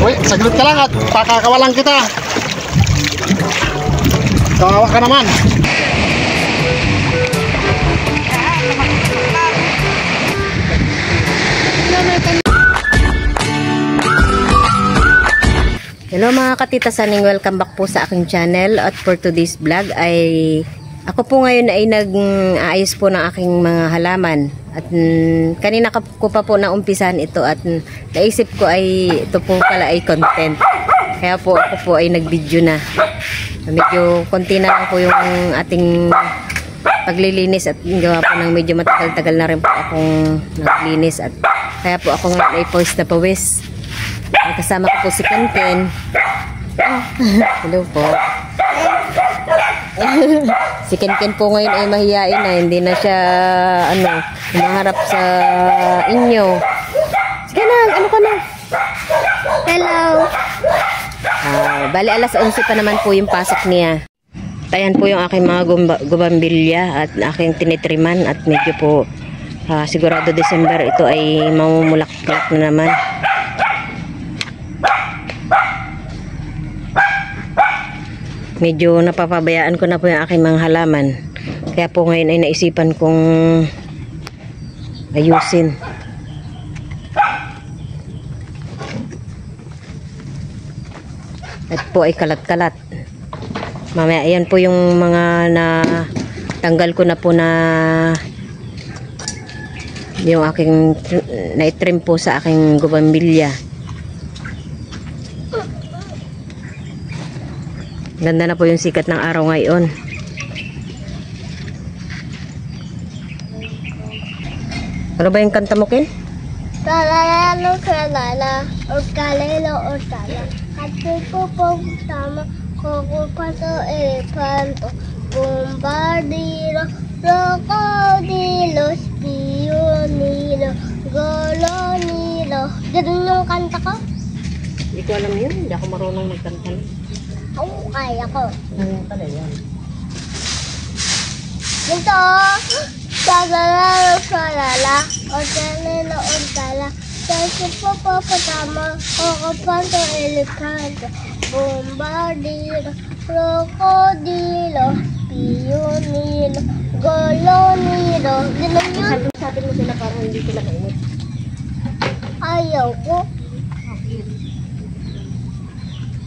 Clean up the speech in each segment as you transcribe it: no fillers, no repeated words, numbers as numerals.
Uy, saglit ka lang at pakakawalan kita. Kawawa ka naman. Hello mga katitasaning, welcome back po sa aking channel. At for today's vlog ay ako po ngayon ay nag-aayos po ng aking mga halaman. At kanina ko pa po naumpisahan ito at naisip ko ay ito po pala ay content. Kaya po ako po ay nag-video na. Medyo konti na lang po yung ating paglilinis at gawa po ng medyo matagal-tagal na rin po akong naglinis at kaya po ako ngayon ay pawis na pawis. Kasama ko po si Kenken. Hello po. Si Kenken po ngayon ay mahihain na. Hindi na siya humaharap sa inyo. Sige na, ano ka na? Hello. Bali alas 11 pa naman po yung pasok niya. Ayan po yung aking mga gubambilya at aking tinitriman at medyo po sigurado December ito ay mamumulak-mulak na naman. Medyo napapabayaan ko na po yung aking mga halaman. Kaya po ngayon ay naisipan kong ayusin. At po ay kalat-kalat. Mamaya ayan po yung mga tanggal ko na po na yung aking na-trim po sa aking gubambilya. Ganda na po yung sikat ng araw ngayon. Ano ba yung kanta mo, Ken? Talalalo, talala, orkalelo, ortala. Kasi po po tama, kukupato, elefanto, bombardiro, krokodilo, spionilo, golonilo. Ganun yung kanta ko? Hindi ko alam yun. Hindi ako marunong magkanta. Oo, kaya ko. Ano pala yan? Ito, tagalalo, talala, orkalelo, ortala. Kasi po patama, kukupato, elefanto, bombardiro, krokodilo, spionilo, golonilo. Ganun yun. Sabi mo sila parang hindi sila mainit. Ayaw ko.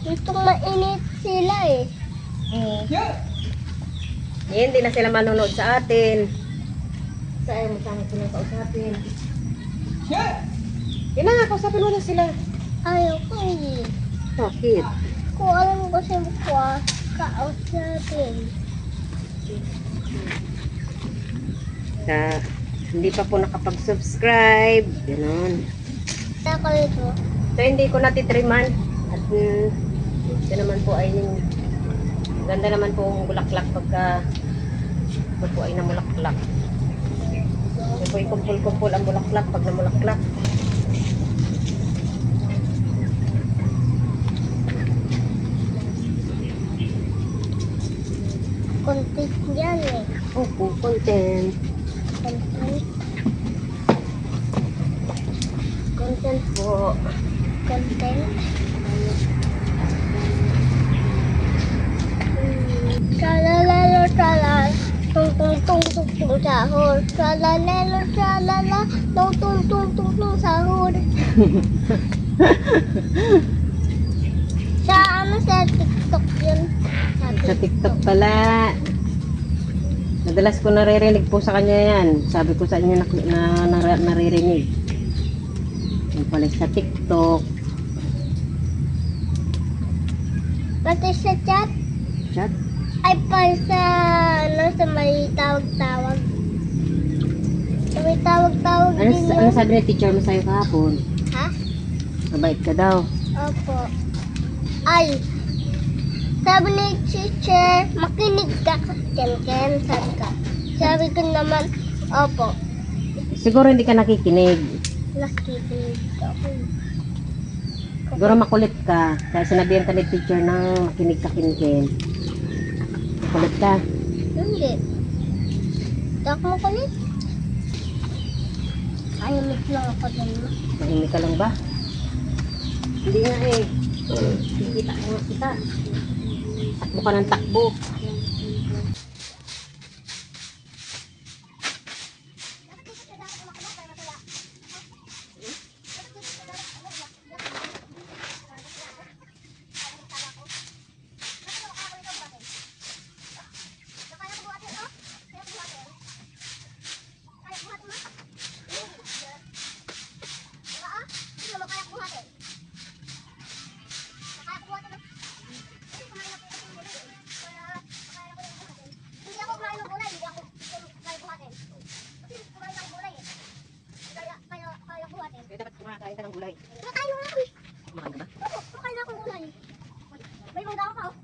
Itong mainit sila eh. Hindi na sila manonood sa atin. Saan mo sana sila kausapin? Yun na nga, kausapin mo na sila. Ayaw ko eh. Bakit? Kung alam ko siya kausapin. Hindi pa po nakapag-subscribe. Ganon. Ako ito. So hindi ko natitriman. At ito naman po ay ganda naman po ang bulaklak pagka ito po ay namulaklak. Ito po ay kumpul-kumpul ang bulaklak pag namulaklak. Content yan eh. Opo, content. Content. Content po. Content. Tralalalo, tralala. Tung tung tung tung tung sahur. Tralalalo, tralala. Tung tung tung tung tung sahur. Sa TikTok yun. Sa TikTok pala. Madalas ko naririnig po sa kanya yan. Sabi ko sa inyo naririnig. Yung pala sa TikTok. Pati sa chat. Chat? Ay pa sa sa may tawag-tawag. Sa may tawag-tawag din yun. Ano sabi ni teacher mo sa'yo kahapon? Ha? Mabait ka daw. Opo. Ay, sabi ni teacher, makinig ka, Ken, sabi ka. Sabi ko naman, opo. Siguro hindi ka nakikinig. Nakikinig ako. Siguro makulit ka. Kaya sinabihan ka ni teacher ng makinig ka, Ken. Makulit ka. Hindi. Hindi ako makulit. Ayamit lang ako dun. Mahimik ka lang ba? Hindi nga eh. Kita ko nga kita. Takbo ka ng takbo. Dapat kumakain ka ng gulay. Kumakain mo ako. Kumakain ka ba? Oo, kumakain na akong gulay. May mga daw ka oh.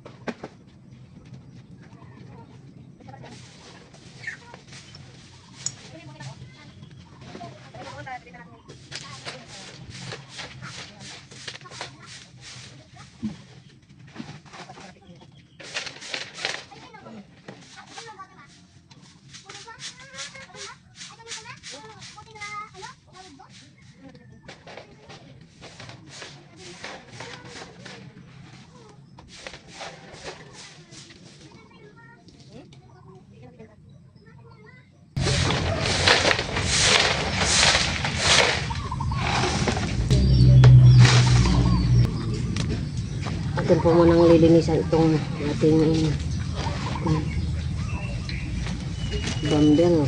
Atin po munang lilinisan itong ating bambel.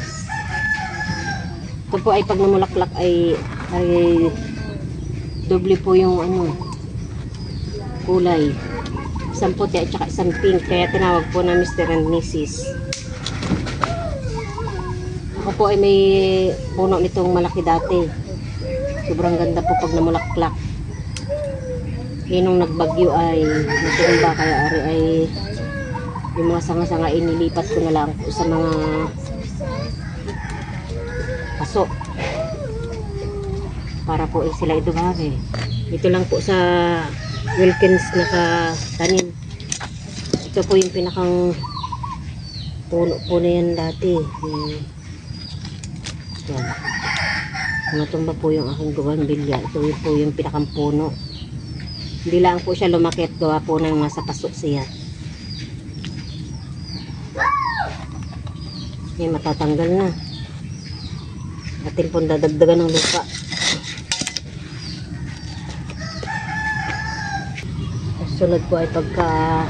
Ito po ay pag namulaklak ay doble po yung kulay. Isang puti at saka isang pink. Kaya tinawag po na Mr. and Mrs. Ako po ay may puno nitong malaki dati. Sobrang ganda po pag namulaklak. Nung nagbagyo ay natumba, kaya ari ay yung mga sanga-sanga inilipat ko na lang po sa mga paso para po sila idumami. Ito lang po sa Wilkins nakatanim. Ito po yung pinakang puno po na yan dati. Yan. Natumba po yung aking bugambilya. Ito po yung pinakang puno. Hindi lang po siya lumaki at gawa po ng nasa paso siya. May matatanggal na. Atin pong dadagdagan ng lupa. Sunod po ay pagka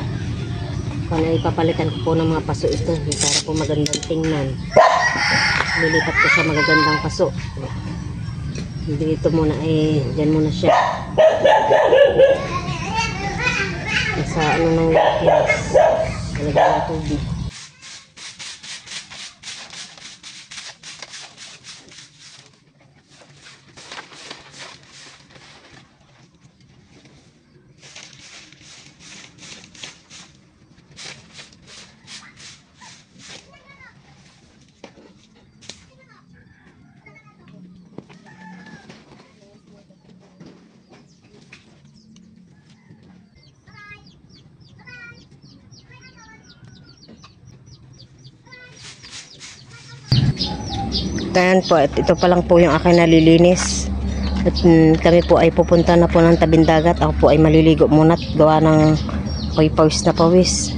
ipapalitan ko po ng mga paso ito para po magandang tingnan. Lilipat ko sa magagandang paso. Dito muna dyan muna siya. Sa ng Wilkins. Talagyan ng tubig. Ayan po, at ito pa lang po yung aking nalilinis. At kami po ay pupunta na po ng tabing dagat. Ako po ay maliligo muna at gawa ng pawis na pawis.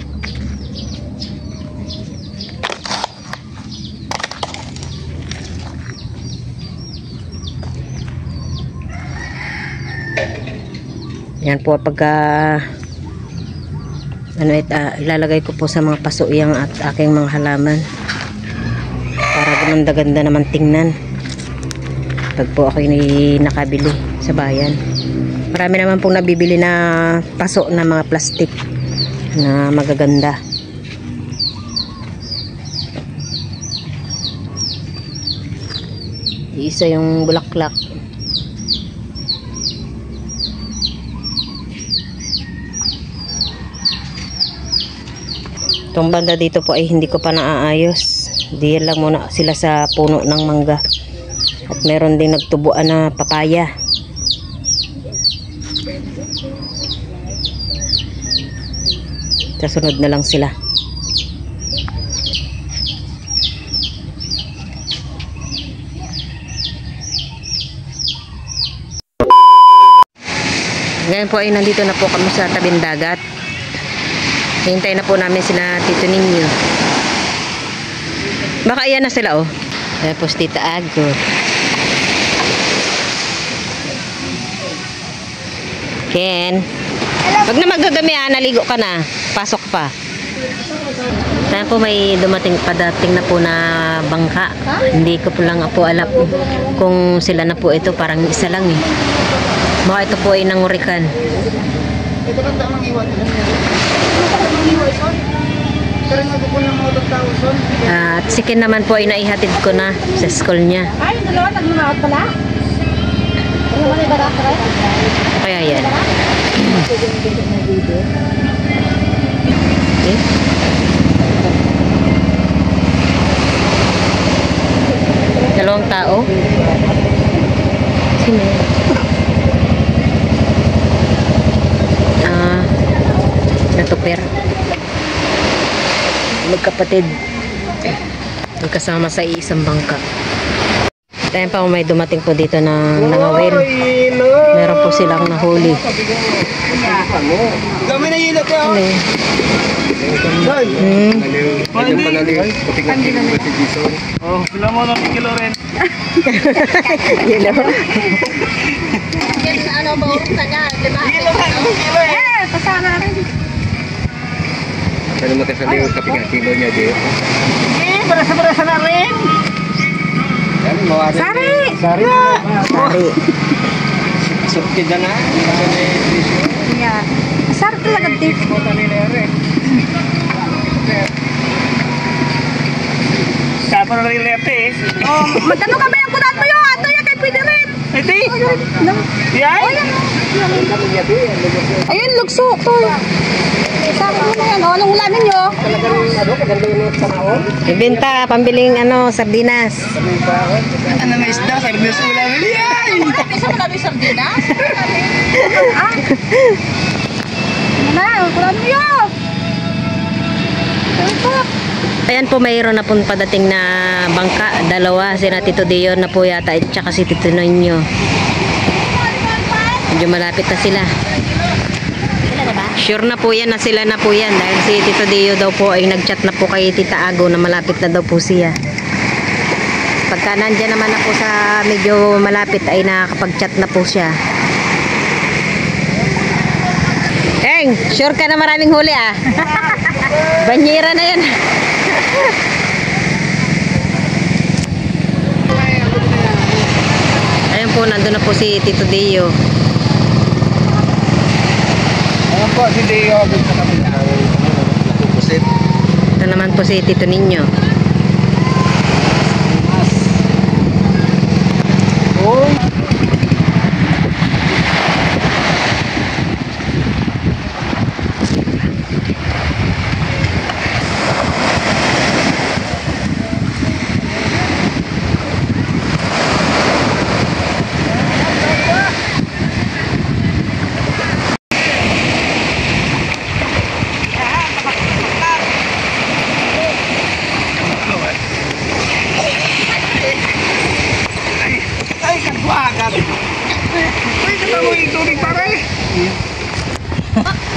Yan po pagka ilalagay ko po sa mga paso yang at aking mga halaman. Para gumanda-ganda naman tingnan pag po ako nakabili sa bayan. Marami naman pong nabibili na paso na mga plastic na magaganda. Isa yung bulaklak. Itong banda dito po ay hindi ko pa naaayos. Diyan lang muna sila sa puno ng mangga. At meron din nagtubuan na papaya. Kasunod na lang sila. Ngayon po ay nandito na po kami sa tabing dagat. Hintay na po namin sila Tito Ninyo. Baka ayan na sila, oh. Tapos Tita Ago. Ken. Pag na magagami, naligo ka na. Pasok pa. Tayo po may padating na po na bangka. Hindi ko po lang po alam kung sila na po ito. Parang isa lang eh. Baka ito po ay nangurikan. At si Ken naman po ay naihatid ko na sa school niya. Ay, yung dalawa nagmamaot pala? Ano ba yung barak rin? Kaya yan. Okay. Dalawang tao. Sino yun? Natuper. Magkapatid. Magkasama sa isang bangka. Tayo pa may dumating po dito na nangawin. Meron po silang nahuli. Kami na yun ito. Oh, bilang mo ng kilo rin. Kilo. Ano ba ulit na niya? Diba? Kilo eh. Pasana rin. Ano makasali yung kapit kilo niya di? Barasa-barasa na rin. Sari! Sari. Sari. Sukid na na. Yeah. Sari talaga dito. Sapa na rin lete eh. Oh, magtanong ka ba yung kunat mo yun? Ato yan kay pwede rin. Ito eh. Yan. Ayun, lugso. To. Sari mo na yan. O, anong ulan ninyo? Ibenta, pambiling sardinas. Ano na isda? Sardinas ulam. Yan. Isa mo namin sardinas? Ah? Ano na? Kulan mo yun. Ito. Ayan po, mayroon na pong padating na bangka. Dalawa, sina Tito Dion na po yata at saka si Tito Ninyo. Medyo malapit na sila. Sure na po yan na sila na po yan dahil si Tito Dio daw po ay nagchat na po kay Tita Ago na malapit na daw po siya. Pagka nandyan naman na po sa medyo malapit ay nakakapag-chat na po siya. Eng, sure ka na maraming huli ah. Banyera na yan. Ayun po, nandun na po si Tito Dio. Ayan po, si Deo. Gusto kami na pupusit. Ito naman po si Tito Ninyo. Oh.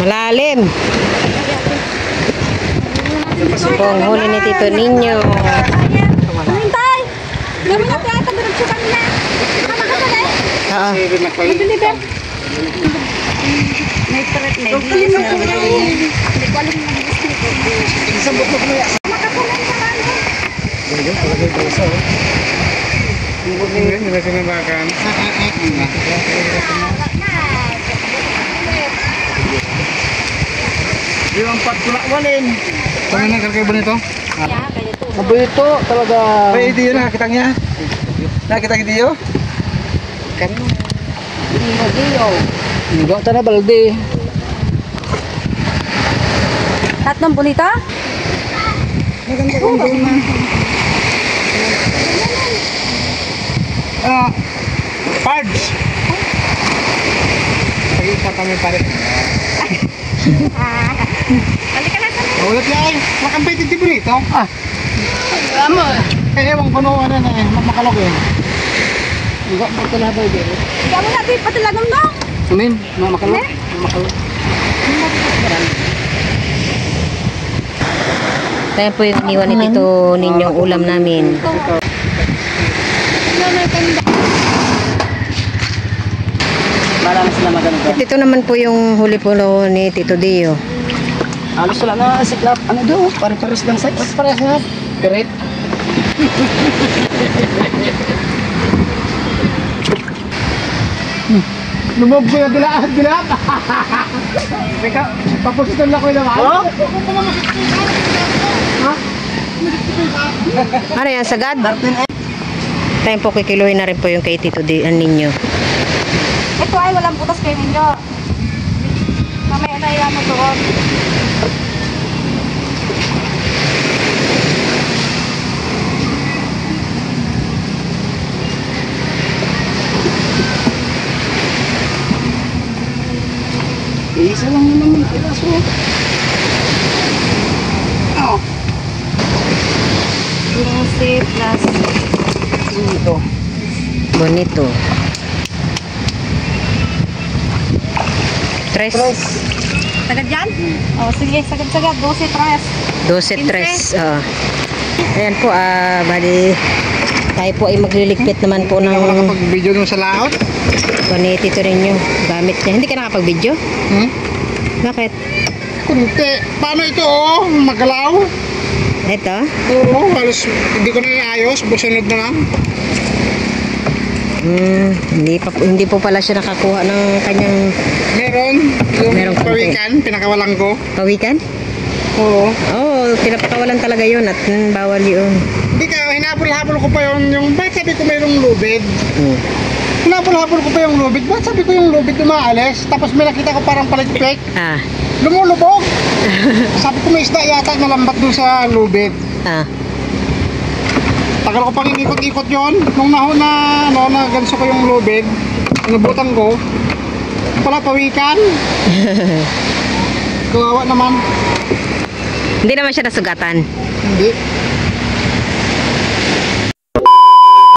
Malalim. Po ang huli ni Tito Ninyo. Hintay! Gawin natin ata diretso kanina. Tama ka pala eh. Oo. Deliver. May paret na. Hindi ko alam na gusto ko. Sabot mo kaya. Makapunan ka man. Ganyan, palagay ko sa. Hindi na sinabakan. Yung patkulakwanin. Kami na karkay ba nito? Abo ito talaga. Ay, hindi yun nakakita niya. Nakakita kita yun? Hindi ta na balde. Tatlong bonita? Pards! Ay, pa kami pare. Halika na sa Ulat na ay, makampay titi burrito. Amo. Ewan ko no, ano na eh, makalok eh. Hindi mo na din patalagang no. Kunin, makalo. Makalo. Tayo po yung iniwan ni Tito ninyong ulam namin. Marami sila maganda. Ito naman po yung huli po ni Tito Dio. Halos wala na siklap. Ano doon? Pare-pares lang size. Parehas nga. Pirit. Lumog ko yung dilaan. Teka, papositon lang ko yung naman. Oh? Ha? Ano yan, sagad? Tayo po kikiluhin na rin po yung kay Tito Dio ninyo. Ito ay walang butas kayo ninyo. Mamaya na ilan mo doon. Isa lang naman yung piraso. Oo. Lucy plus Ito. Bonito. Tres. sagad yan? O sige, sagad-sagad. 12, 3. 12, 3. Ayan po, bali, tayo po ay magliligpit naman po ng Wala ka nakapag-video dun sa laot? Tito ninyo. Gamit niya. Hindi ka nakapag-video? Hmm? Bakit? Kunti. Paano ito oh? Magalaw? Ito? Oo, halos hindi ko na iayos. Busunod na lang. Hindi po pala siya nakakuha ng kanyang Meron. Yung Meron konti. pawikan, pinakawalan ko. pawikan. Oo. Oo, pinapakawalan talaga yun at bawal yun. Hindi ka, hinapol-hapol ko pa yung bakit sabi ko mayroong lubid? Hinapol-hapol ko pa yung lubid. Bakit sabi ko yung lubid umaalis? Tapos may nakita ko parang palikpik. Lumulubog. Sabi ko may isda yata na lambat dun sa lubid. Tagal ko pang inikot-ikot yun. Nung na ganso ko yung lubid, inubutan ko. Pala pawikan. Kawawa naman. Hindi naman siya nasugatan. Hindi.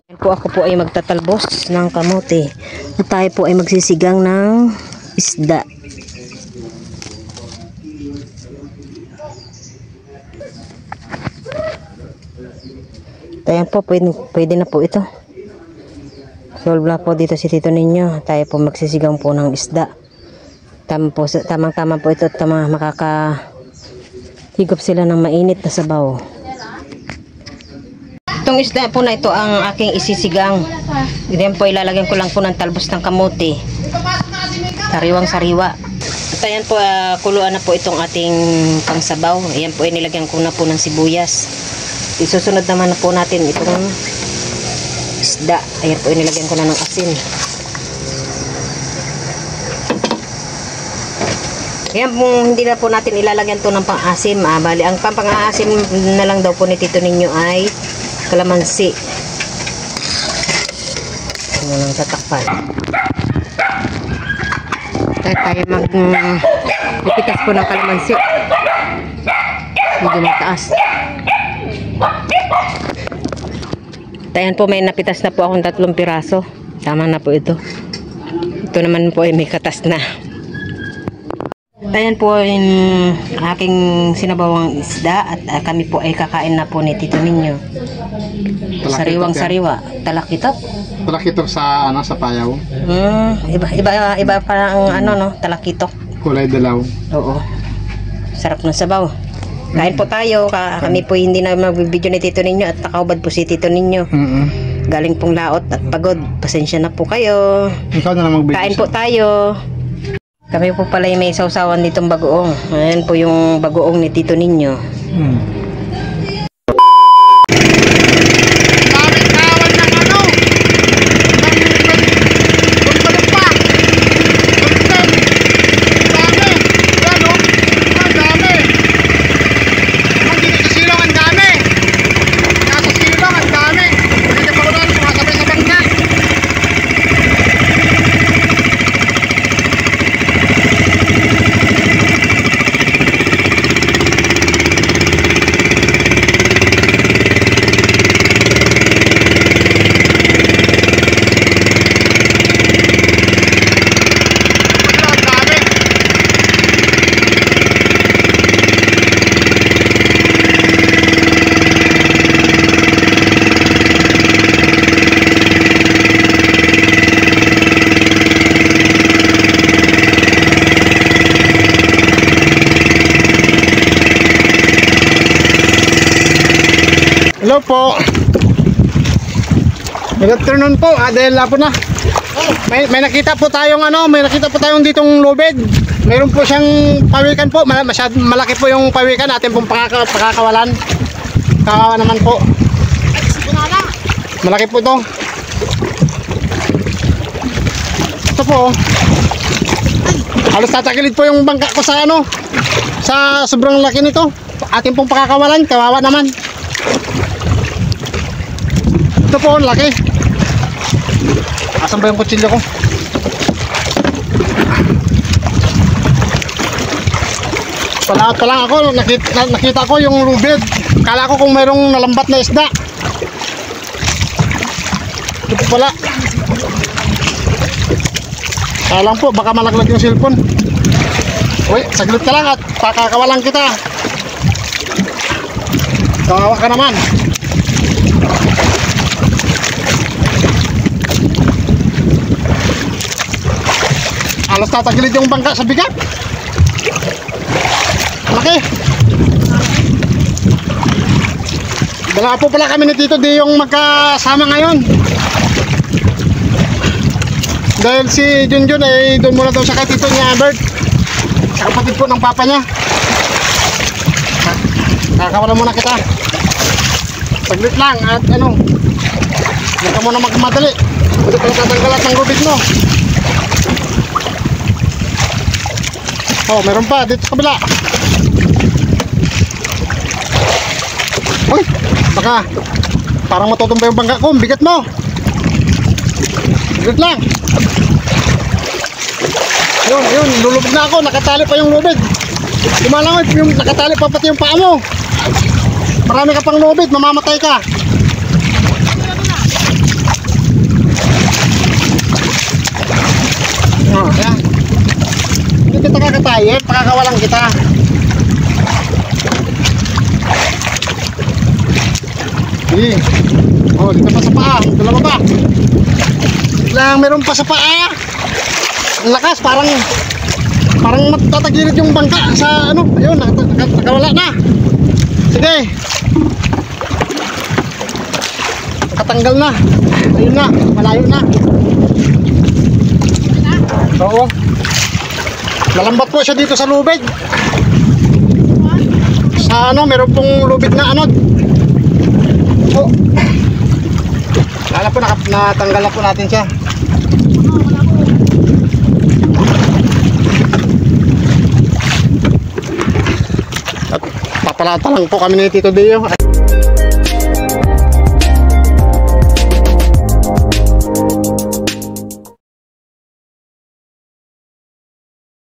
Ayan po, ako po ay magtatalbos ng kamote. At tayo po ay magsisigang ng isda. Ayan po, pwede na po ito. Solve na po dito si Tito ninyo. Tayo po magsisigang po ng isda. Tamang-tama po ito at makakahigop sila ng mainit na sabaw. Itong isda po na ito ang aking isisigang. Diyan po ilalagyan ko lang po ng talbos ng kamote. Sariwang sariwa. At ayan po, kuluan na po itong ating pangsabaw. Ayan po, nilagyan ko na po ng sibuyas. Isusunod naman na po natin itong isda. Ayan po, nilagyan ko na ng asin. Ayan po, hindi na po natin ilalagyan to ng pang-asim. Bali, ang pang-asim na lang daw po ni Tito ninyo ay kalamansi. Ano lang tatakpan. Tayo magpipitas po ng kalamansi. Medyo mataas. Ayan po, may napitas na po akong 3 piraso. Tama na po ito. Ito naman po ay may katas na. Ayan po yung aking sinabawang isda at kami po ay kakain na po ni Tito ninyo. Sariwang sariwa. Talakitok. Talakitok sa sa payaw. Iba pa ang talakitok. Kulay dalaw. Oo. Sarap ng sabaw. Kain po tayo. Kami po hindi na magbibideo ni Tito ninyo at nakaubad po si Tito ninyo. Galing pong laot at pagod. Pasensya na po kayo. Ikaw na lang magbibideo. Kain po tayo. Kami po pala may sausawan nitong bagoong. Ayan po yung bagoong ni Tito ninyo. Hello po. Good afternoon po. Dahil po na. May nakita po tayong ditong lubid. Mayroon po siyang pawikan po. Malaki po yung pawikan natin pong pakakawalan. Kawawa naman po. Malaki po ito. Ito po. Halos tatagilid po yung bangka ko sa sa sobrang laki nito. Atin pong pakakawalan. Kawawa naman. Ito po, laki. Asan ba yung kutsilyo ko? Palaot pa lang ako, nakita ko yung lubid. Kala ko kung mayroong nalambat na isda. Ito po pala. Kaya lang po, baka malaglag yung cellphone. Uy, saglit ka lang at pakakawalan kita. Kawawa ka naman. Alas tatagilid yung bangka sa bigat. Laki. Dala po pala kami ni Tito D yung magkasama ngayon. Dahil si Junjun ay doon muna daw sa kay Tito niya Albert. Sa kapatid po ng papa niya. Kakawalan muna kita. Saglit lang at huwag ka muna magmadali. Hindi ka tatanggalat ng lubid mo. Oh, meron pa dito sa kabila. Uy, baka parang matutumba yung bangka ko. Bigat mo. Bigat lang. Yun, lulubog na ako. Nakatali pa yung lubid. Lumalangoy, nakatali pa pati yung paa mo. Marami ka pang lubid, mamamatay ka. Oh, yan. Hindi kita kakatayin, pakakawalan kita. Sige. Oh, dito pa sa paa. Dalawa pa. Lang, meron pa sa paa. Ang lakas, parang matatagilid yung bangka sa ayun, nakawala na. Sige. Nakatanggal na. Ayun na, malayo na. Oo. Nalambat po siya dito sa lubid. Sa meron pong lubid na Oh. Kala po natanggal na po natin siya. At papalata lang po kami ni Tito Dio.